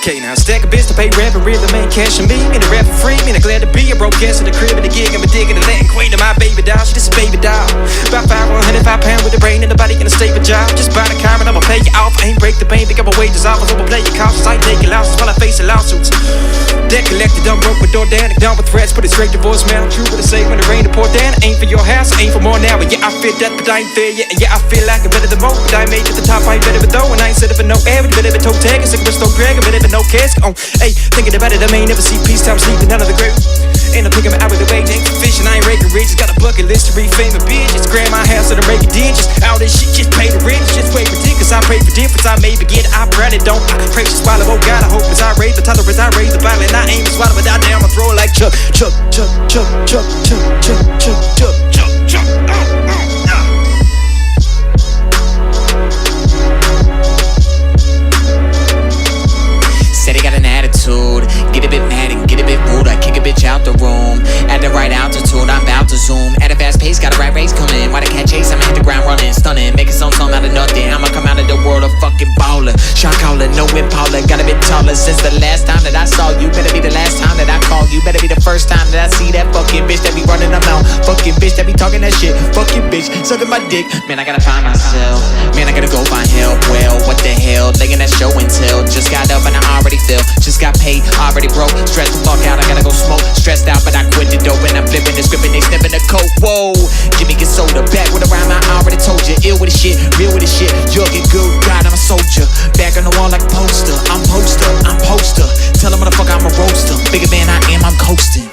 Okay, now stack a bitch to pay rent and really main cash on me. Me the rap for free, me the glad to be. I broke gas in the crib and the gig. I'm a digging the Latin queen to my baby doll. She just a baby doll. About 105 pounds with the brain and the body in a stable job. Just buy the car and I'ma pay you off. I ain't break the bank, pick up my wages off. I overplay your costs. I ain't taking losses while I face the lawsuits. Debt collected, done broke with door down. Done with threats, put it straight to voicemail. True what it say when it rain to pour down. Ain't for your house, ain't for more now. But yeah, I feel that, but I ain't fair yet. And yeah, I feel like I'm better than most. But I made it to the top, I ain't better than though. And I ain't setting for no average, better than toe tagging. Sick of no drag, better than no casket. Hey, thinking about it, I may never see peace time sleeping none of the grave. Ain't no picking me out with the wage, ain't fishing, I ain't raking riches. Got a bucket list to read famous bitches. Grandma house and I'm making digits. All this shit just pay the rent, just wait for dick. Cause I pray for difference, I may begin, I probably don't. I pray to swallow, oh God, I hope as I raise the tolerance, I raise the bottle. And I aim to swallow, but I damn, I throw it like Chuck, Chuck, Chuck, Chuck, Chuck, Chuck, Chuck, Chuck, Chuck, Chuck, Chuck. Said he got an attitude, get a bit mad and get a bit rude. I kick a bitch out the room, at the right altitude, I'm about to zoom. At a fast pace, got a right race coming. Why the cat chase? I'ma hit the ground running, stunning, making some out of nothing. I'ma come out of the world a fucking baller. Shot caller, no Impala, got a bit taller since the last time that I saw you. Better be the last time that I call you. Better be the first time that I see that fucking bitch that be running her mouth. Fucking bitch that be talking that shit. Fucking bitch, sucking my dick. Man, I gotta find myself. Man, I gotta go find help. Well, what the hell? Laying that show and tell. Just got up and I already feel. Just got paid, already broke. Stressed the fuck out, I gotta go smoke. Stressed out, but I quit the dope. And I'm flipping the script and they sniffing the coke. Whoa, give me get soda. Back with a rhyme, I already told you. Ill with the shit, real with the shit. You'll get good, God, I'm a soldier. Back on the wall like a poster. I'm poster, I'm poster. Tell them motherfucker I'm a roaster. Bigger than I am, I'm coasting.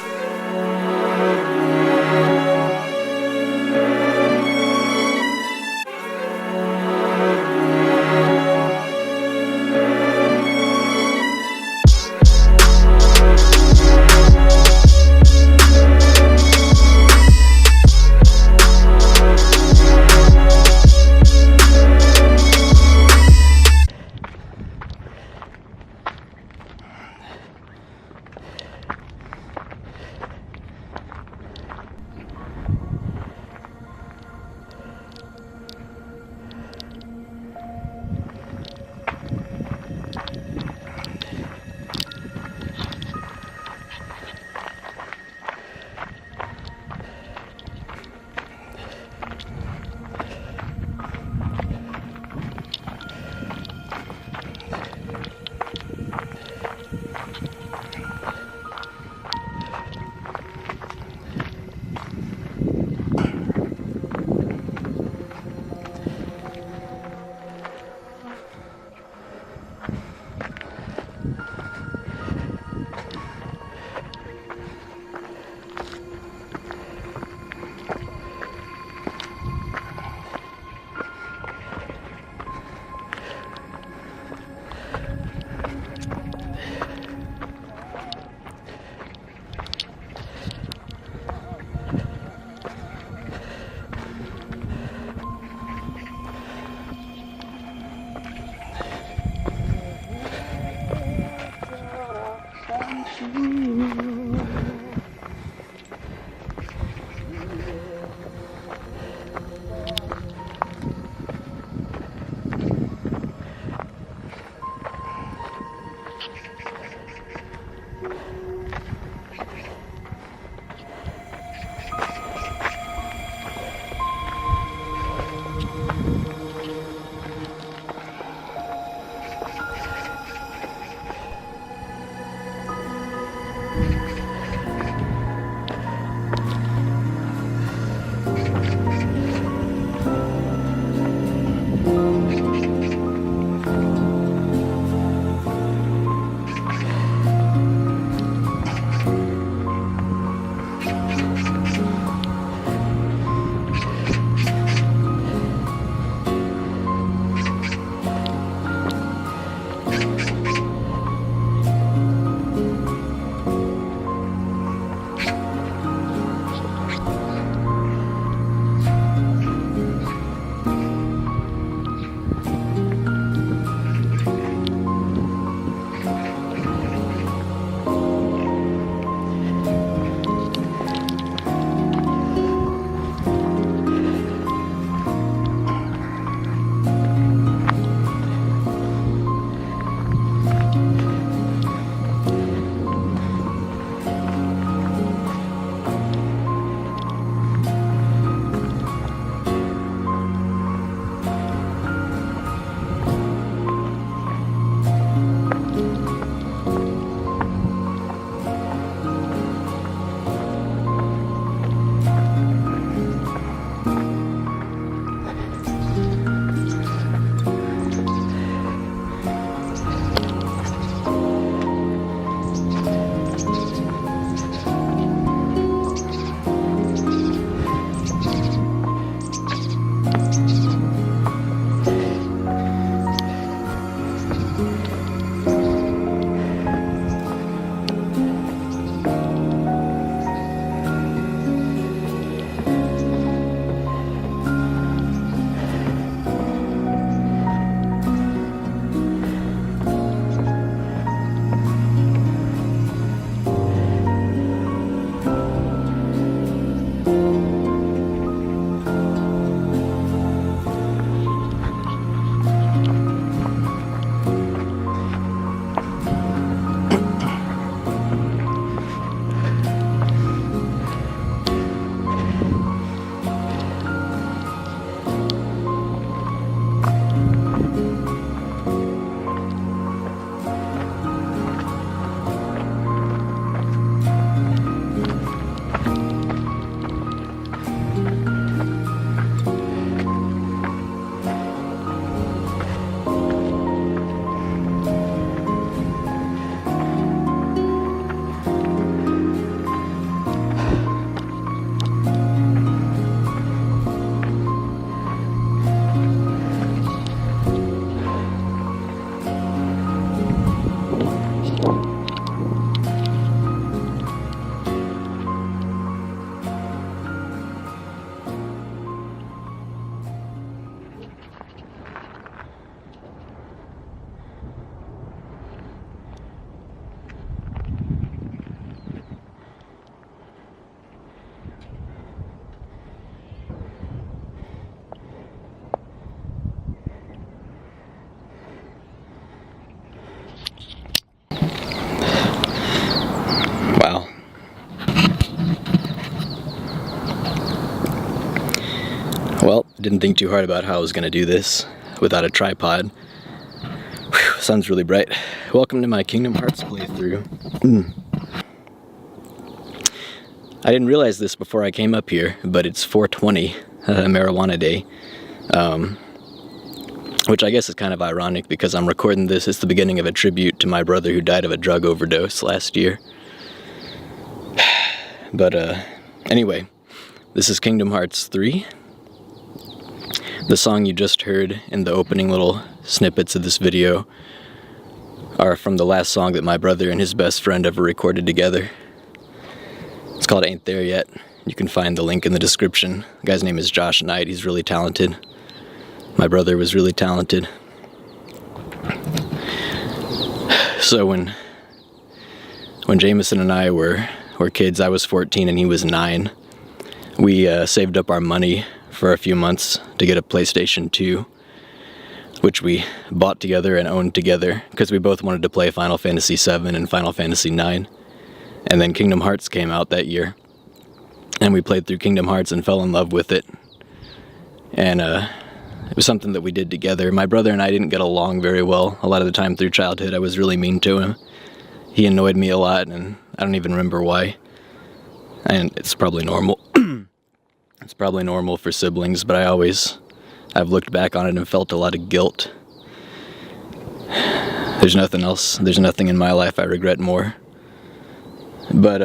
Didn't think too hard about how I was going to do this without a tripod. Whew, sun's really bright. Welcome to my Kingdom Hearts playthrough. I didn't realize this before I came up here, but it's 420, marijuana day. Which I guess is kind of ironic because I'm recording this. It's the beginning of a tribute to my brother who died of a drug overdose last year. But anyway, this is Kingdom Hearts 3. The song you just heard in the opening little snippets of this video are from the last song that my brother and his best friend ever recorded together. It's called Ain't There Yet. You can find the link in the description. The guy's name is Josh Knight. He's really talented. My brother was really talented. So when Jamison and I were kids, I was 14 and he was 9. We saved up our money for a few months to get a PlayStation 2, which we bought together and owned together because we both wanted to play Final Fantasy VII and Final Fantasy IX. And then Kingdom Hearts came out that year, and we played through Kingdom Hearts and fell in love with it. And it was something that we did together. My brother and I didn't get along very well a lot of the time through childhood. I was really mean to him. He annoyed me a lot, and I don't even remember why. And it's probably normal. It's probably normal for siblings, but I've looked back on it and felt a lot of guilt. There's nothing else. There's nothing in my life I regret more. But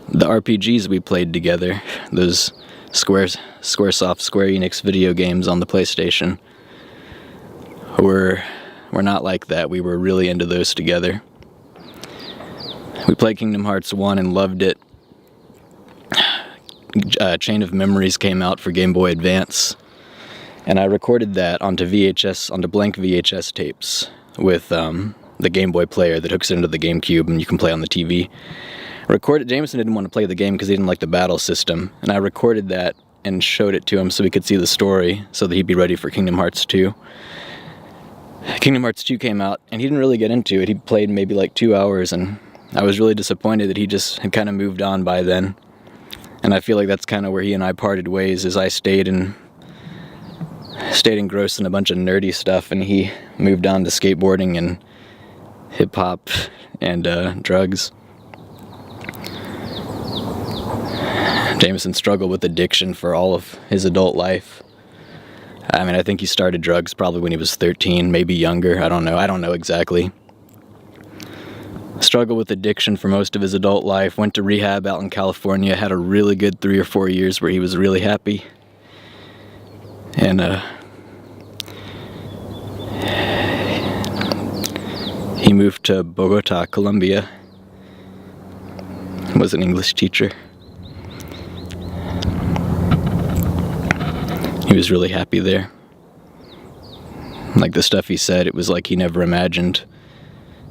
the RPGs we played together, those Squaresoft, Square-Enix video games on the PlayStation, were not like that. We were really into those together. We played Kingdom Hearts 1 and loved it. Chain of Memories came out for Game Boy Advance, and I recorded that onto blank VHS tapes with the Game Boy player that hooks into the GameCube and you can play on the TV. Jamison didn't want to play the game because he didn't like the battle system, and I recorded that and showed it to him so he could see the story so that he'd be ready for Kingdom Hearts 2. Kingdom Hearts 2 came out, and he didn't really get into it. He played maybe like 2 hours, and I was really disappointed that he just had kind of moved on by then. And I feel like that's kind of where he and I parted ways, as I stayed engrossed in a bunch of nerdy stuff, and he moved on to skateboarding and hip-hop and drugs. Jamison struggled with addiction for all of his adult life. I mean, I think he started drugs probably when he was 13, maybe younger. I don't know exactly. Struggled with addiction for most of his adult life, went to rehab out in California, had a really good 3 or 4 years where he was really happy. And he moved to Bogota, Colombia. Was an English teacher. He was really happy there. Like the stuff he said, it was like he never imagined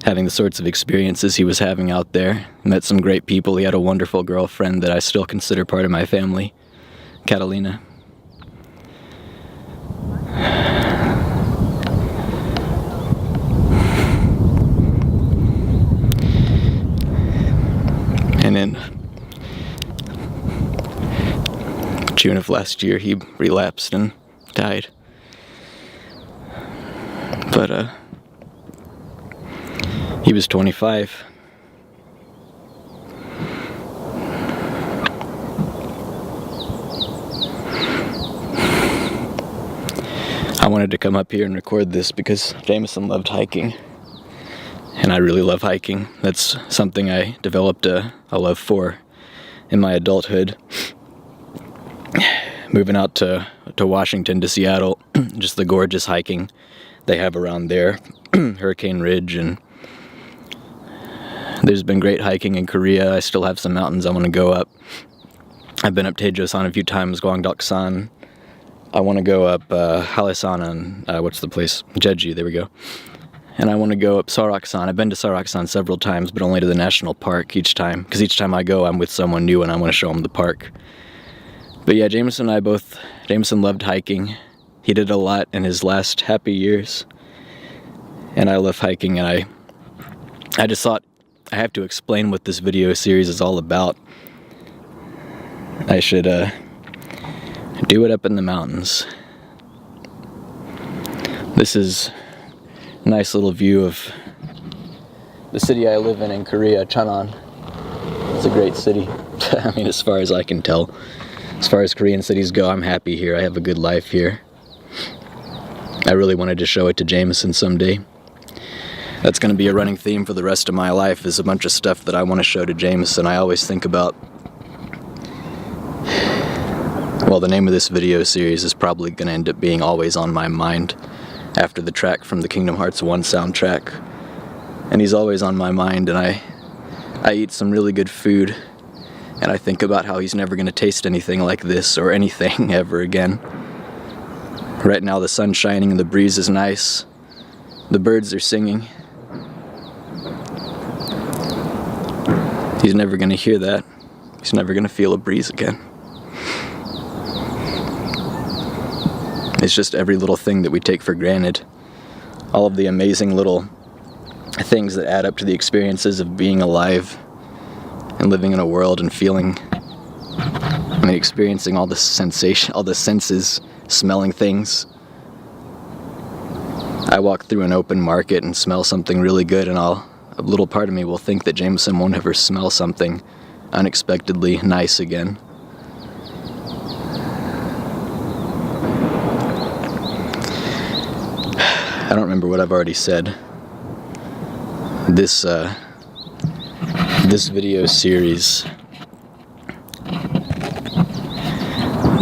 having the sorts of experiences he was having out there. He met some great people. He had a wonderful girlfriend that I still consider part of my family, Catalina. And in June of last year, he relapsed and died. But he was 25. I wanted to come up here and record this because Jamison loved hiking. And I really love hiking. That's something I developed a love for in my adulthood. Moving out to Washington, to Seattle, just the gorgeous hiking they have around there. Hurricane Ridge, and there's been great hiking in Korea. I still have some mountains I want to go up. I've been up Taejosan a few times, Gyeongdoksan. I want to go up Halesan and what's the place? Jeju, there we go. And I want to go up Saraksan. I've been to Saraksan several times, but only to the national park each time. Because each time I go, I'm with someone new and I want to show them the park. But yeah, Jamison loved hiking. He did a lot in his last happy years. And I love hiking, and I just thought I have to explain what this video series is all about. I should Do it up in the mountains. This is a nice little view of the city I live in Korea, Cheonan. It's a great city. I mean, as far as I can tell. As far as Korean cities go, I'm happy here. I have a good life here. I really wanted to show it to Jamison someday. That's going to be a running theme for the rest of my life, is a bunch of stuff that I want to show to Jamison. I always think about... Well, the name of this video series is probably going to end up being Always on My Mind, after the track from the Kingdom Hearts 1 soundtrack. And he's always on my mind, and I eat some really good food, and I think about how he's never going to taste anything like this, or anything ever again. Right now the sun's shining and the breeze is nice. The birds are singing. He's never going to hear that. He's never going to feel a breeze again. It's just every little thing that we take for granted. All of the amazing little things that add up to the experiences of being alive and living in a world and feeling, I mean, experiencing all the sensation, all the senses, smelling things. I walk through an open market and smell something really good, and a little part of me will think that Jamison won't ever smell something unexpectedly nice again. I don't remember what I've already said. This video series,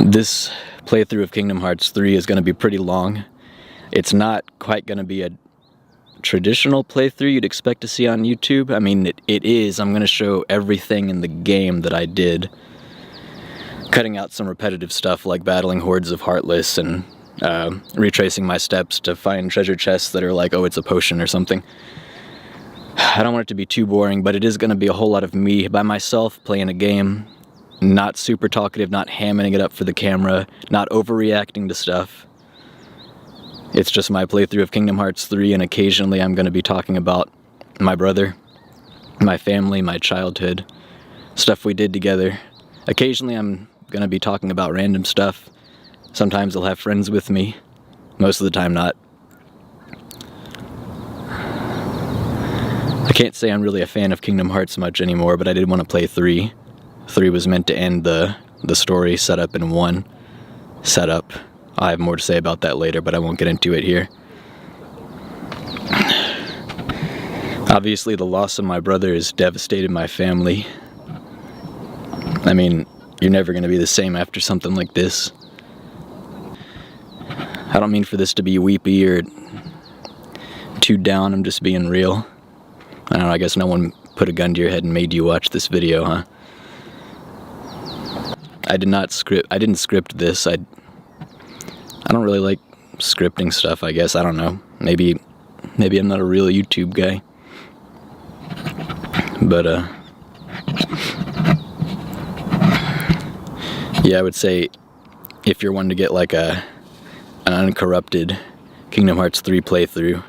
this playthrough of Kingdom Hearts 3 is going to be pretty long. It's not quite going to be a traditional playthrough you'd expect to see on YouTube. I mean, it is. I'm going to show everything in the game that I did, cutting out some repetitive stuff like battling hordes of Heartless and retracing my steps to find treasure chests that are like, oh, it's a potion or something. I don't want it to be too boring, but it is going to be a whole lot of me by myself playing a game, not super talkative, not hamming it up for the camera, not overreacting to stuff. It's just my playthrough of Kingdom Hearts 3, and occasionally I'm going to be talking about my brother, my family, my childhood, stuff we did together. Occasionally I'm going to be talking about random stuff. Sometimes I'll have friends with me, most of the time not. I can't say I'm really a fan of Kingdom Hearts much anymore, but I did want to play 3. 3 was meant to end the story set up in 1 setup. I have more to say about that later, but I won't get into it here. Obviously, the loss of my brother has devastated my family. I mean, you're never going to be the same after something like this. I don't mean for this to be weepy or too down, I'm just being real. I don't know, I guess no one put a gun to your head and made you watch this video, huh? I didn't script this. I don't really like scripting stuff, I guess. I don't know. Maybe I'm not a real YouTube guy. But, yeah, I would say if you're one to get like an uncorrupted Kingdom Hearts 3 playthrough,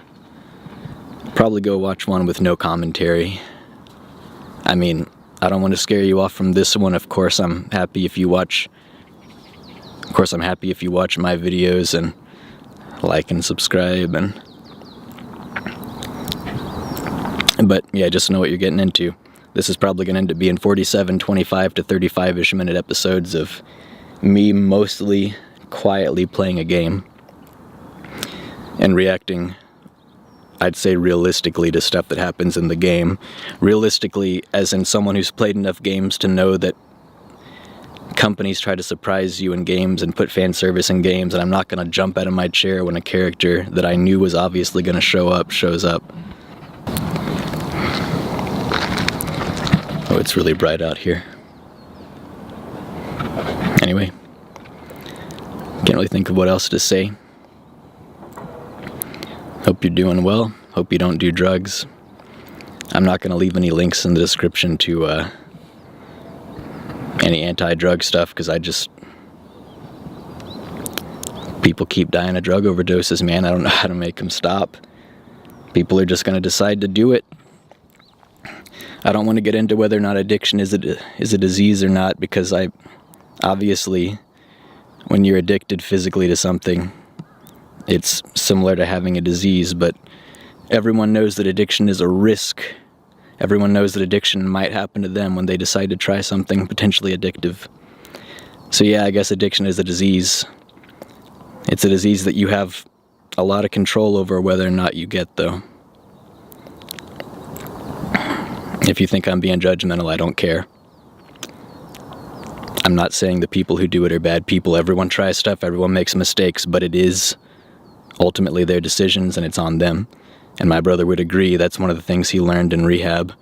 probably go watch one with no commentary. I mean, I don't want to scare you off from this one. Of course, I'm happy if you watch my videos and like and subscribe, but yeah, just know what you're getting into. This is probably going to end up being 47, 25 to 35-ish minute episodes of me mostly quietly playing a game and reacting, I'd say realistically, to stuff that happens in the game. Realistically, as in someone who's played enough games to know that companies try to surprise you in games and put fan service in games, and I'm not going to jump out of my chair when a character that I knew was obviously going to show up shows up. Oh, it's really bright out here. Anyway, can't really think of what else to say. Hope you're doing well. Hope you don't do drugs. I'm not going to leave any links in the description to any anti-drug stuff, because people keep dying of drug overdoses, man. I don't know how to make them stop. People are just going to decide to do it. I don't want to get into whether or not addiction is a disease or not, because obviously when you're addicted physically to something, it's similar to having a disease, but everyone knows that addiction is a risk. Everyone knows that addiction might happen to them when they decide to try something potentially addictive. So yeah, I guess addiction is a disease. It's a disease that you have a lot of control over whether or not you get, though. If you think I'm being judgmental, I don't care. I'm not saying the people who do it are bad people. Everyone tries stuff, everyone makes mistakes, but it is ultimately their decisions and it's on them. And my brother would agree that's one of the things he learned in rehab.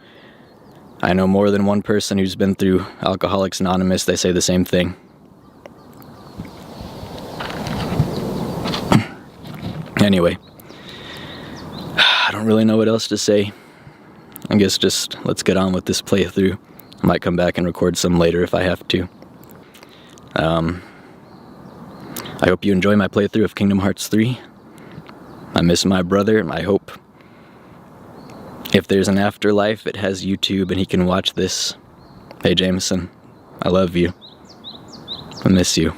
I know more than one person who's been through Alcoholics Anonymous. They say the same thing. Anyway, I don't really know what else to say. I guess just let's get on with this playthrough. I might come back and record some later if I have to. I hope you enjoy my playthrough of Kingdom Hearts 3. I miss my brother. I hope if there's an afterlife, it has YouTube and he can watch this. Hey, Jamison, I love you. I miss you.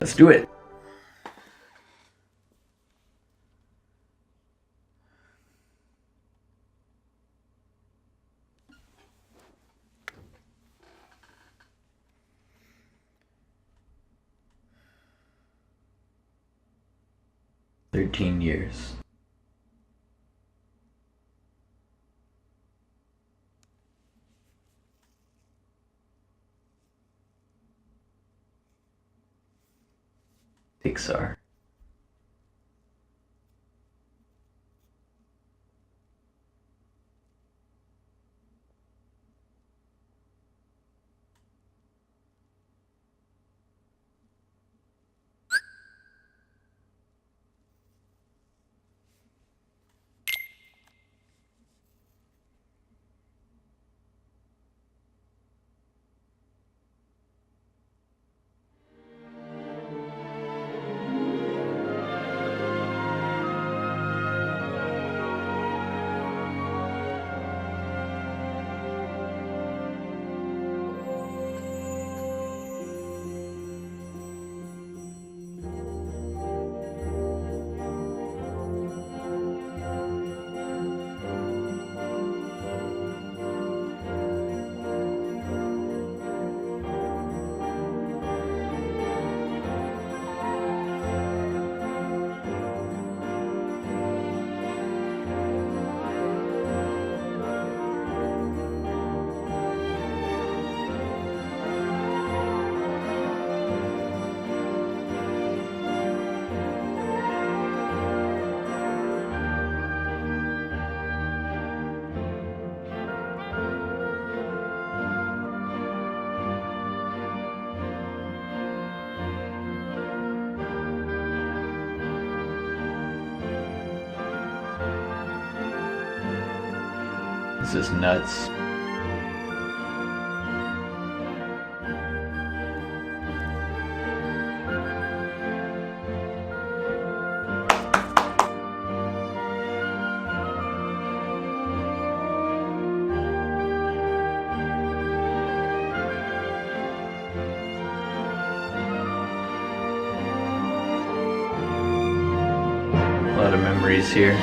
Let's do it. $13 years. Pixar. This is nuts. A lot of memories here.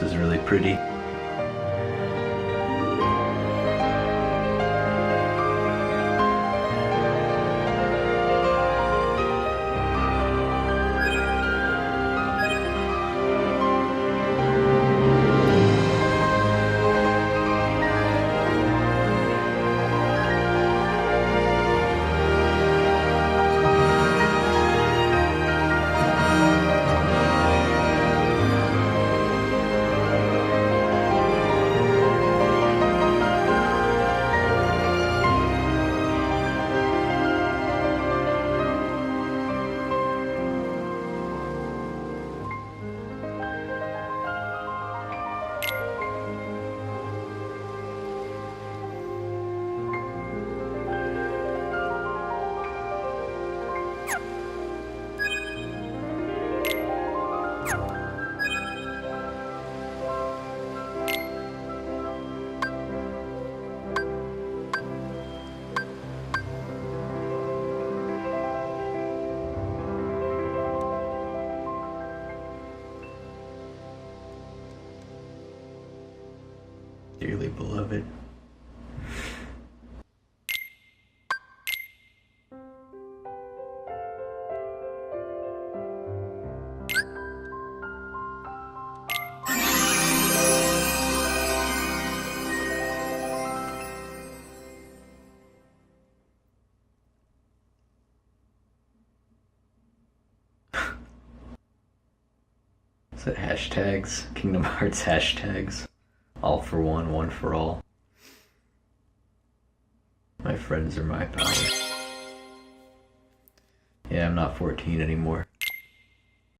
is really pretty. Dearly beloved. Is that hashtags? Kingdom Hearts hashtags. All for one, one for all. My friends are my power. Yeah, I'm not 14 anymore.